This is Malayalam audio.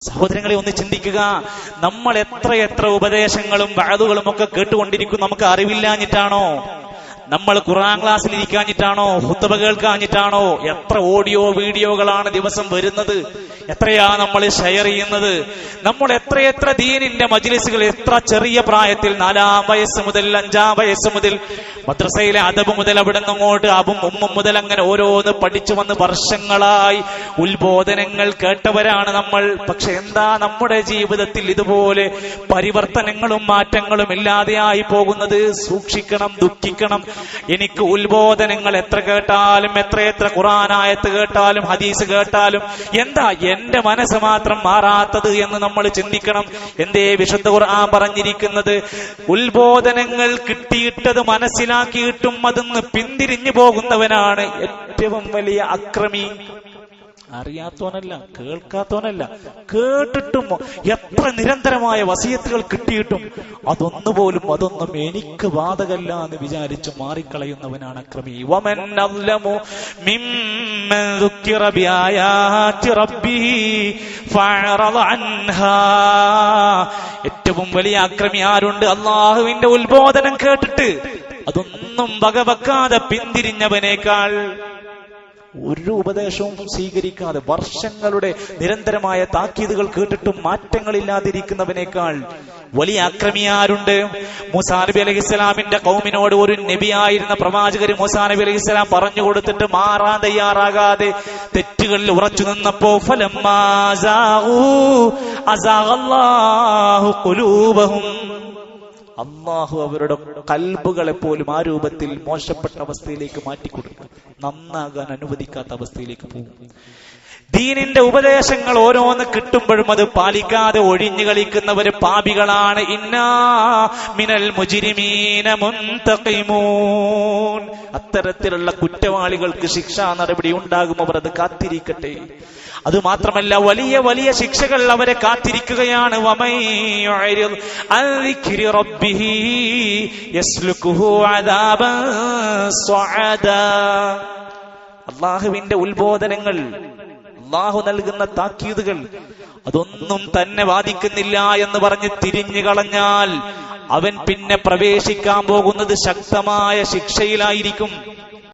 സഹോദരങ്ങളെ, ഒന്ന് ചിന്തിക്കുക. നമ്മൾ എത്ര ഉപദേശങ്ങളും വഅദുകളും ഒക്കെ കേട്ടുകൊണ്ടിരിക്കും. നമുക്ക് അറിവില്ലാഞ്ഞിട്ടാണോ? നമ്മൾ ഖുർആൻ ക്ലാസ്സിൽ ഇരിക്കാഞ്ഞിട്ടാണോ? ഖുത്ബ കേൾക്കാഞ്ഞിട്ടാണോ? എത്ര ഓഡിയോ വീഡിയോകളാണ് ദിവസം വരുന്നത്, എത്രയാ നമ്മൾ ഷെയർ ചെയ്യുന്നത്. നമ്മൾ എത്ര ദീനിന്റെ മജ്ലിസുകൾ എത്ര ചെറിയ പ്രായത്തിൽ 4-ാം വയസ്സ് മുതൽ 5-ാം വയസ്സ് മുതൽ മദ്രസയിലെ അദബ് മുതൽ അവിടെ നിന്നങ്ങോട്ട് അബും ഉമ്മും മുതൽ അങ്ങനെ ഓരോന്ന് പഠിച്ചു വന്ന് വർഷങ്ങളായി ഉത്ബോധനങ്ങൾ കേട്ടവരാണ് നമ്മൾ. പക്ഷെ എന്താ നമ്മുടെ ജീവിതത്തിൽ ഇതുപോലെ പരിവർത്തനങ്ങളും മാറ്റങ്ങളും ഇല്ലാതെയായി പോകുന്നത്? സൂക്ഷിക്കണം, ദുഃഖിക്കണം. എനിക്ക് ഉത്ബോധനങ്ങൾ എത്ര കേട്ടാലും, എത്ര ഖുർആനായത്ത് കേട്ടാലും ഹദീസ് കേട്ടാലും എന്താ എന്റെ മനസ്സ് മാത്രം മാറാത്തത് എന്ന് നമ്മൾ ചിന്തിക്കണം. എന്തേ വിശുദ്ധ ഖുർആൻ പറഞ്ഞിരിക്കുന്നത്? ഉത്ബോധനങ്ങൾ കിട്ടിയിട്ടത് മനസ്സിലാക്കിയിട്ടും അതിന്ന് പിന്തിരിഞ്ഞു പോകുന്നവനാണ് ഏറ്റവും വലിയ അക്രമി. അറിയാത്തവനല്ല, കേൾക്കാത്തവനല്ല, കേട്ടിട്ടും എത്ര നിരന്തരമായ വസിയത്തുകൾ കിട്ടിയിട്ടും അതൊന്നും എനിക്ക് ബാധകല്ല എന്ന് വിചാരിച്ച് മാറിക്കളയുന്നവനാണ് അക്രമി. വമൻ അസ്ലമു മിമ്മൻ ദുക്കിറ ബിആയാതി റബ്ബിഹി ഫഅറദ അൻഹാ. ഏറ്റവും വലിയ അക്രമി ആരുണ്ട്? അല്ലാഹുവിന്റെ ഉത്ബോധനം കേട്ടിട്ട് അതൊന്നും വകവെക്കാതെ പിന്തിരിഞ്ഞവനേക്കാൾ, ഒരു ഉപദേശവും സ്വീകരിക്കാതെ വർഷങ്ങളുടെ നിരന്തരമായ താക്കീതുകൾ കേട്ടിട്ടും മാറ്റങ്ങളില്ലാതിരിക്കുന്നവനേക്കാൾ വലിയ അക്രമിയാരുണ്ട്? മൂസാ നബി അലൈഹിസ്സലാമിന്റെ ഖൗമിനോട് ഒരു നബിയായിരുന്ന പ്രവാചകർ മൂസാ നബി അലൈഹിസ്സലാം പറഞ്ഞു കൊടുത്തിട്ട് മാറാൻ തയ്യാറാകാതെ തെറ്റുകളിൽ ഉറച്ചു നിന്നപ്പോ ഫലമ്മാ സാഊ അസാഗല്ലാഹു ഖുലൂബഹും, അല്ലാഹു അവരുടെ കൽബുകളെ പോലും ആ രൂപത്തിൽ മോശപ്പെട്ട അവസ്ഥയിലേക്ക് മാറ്റിക്കൊടുക്കും, നന്നാകാൻ അനുവദിക്കാത്ത അവസ്ഥയിലേക്ക് പോകും. ദീനിന്റെ ഉപദേശങ്ങൾ ഓരോന്ന് കിട്ടുമ്പോഴും അത് പാലിക്കാതെ ഒഴിഞ്ഞു കളിക്കുന്നവര് പാപികളാണ്. ഇന്നാ മിനൽ മുജ്രിമീന മുൻതഖിമൂൻ. അത്തരത്തിലുള്ള കുറ്റവാളികൾക്ക് ശിക്ഷാ നടപടി ഉണ്ടാകും. അവർ അത് കാത്തിരിക്കട്ടെ. അത് മാത്രമല്ല, വലിയ വലിയ ശിക്ഷകൾ അവരെ കാത്തിരിക്കുകയാണ്. വമയ്യുരിദ് അൻ ദിക്രി റബ്ബിഹി യസ്ലുകുഹു അദാബൻ സ്വഅദാ. അല്ലാഹുവിന്റെ ഉത്ബോധനങ്ങൾ, അല്ലാഹു നൽകുന്ന താക്കീതുകൾ അതൊന്നും തന്നെ ബാധിക്കുന്നില്ല എന്ന് പറഞ്ഞ് തിരിഞ്ഞു കളഞ്ഞാൽ അവൻ പിന്നെ പ്രവേശിക്കാൻ പോകുന്നത് ശക്തമായ ശിക്ഷയിലായിരിക്കും.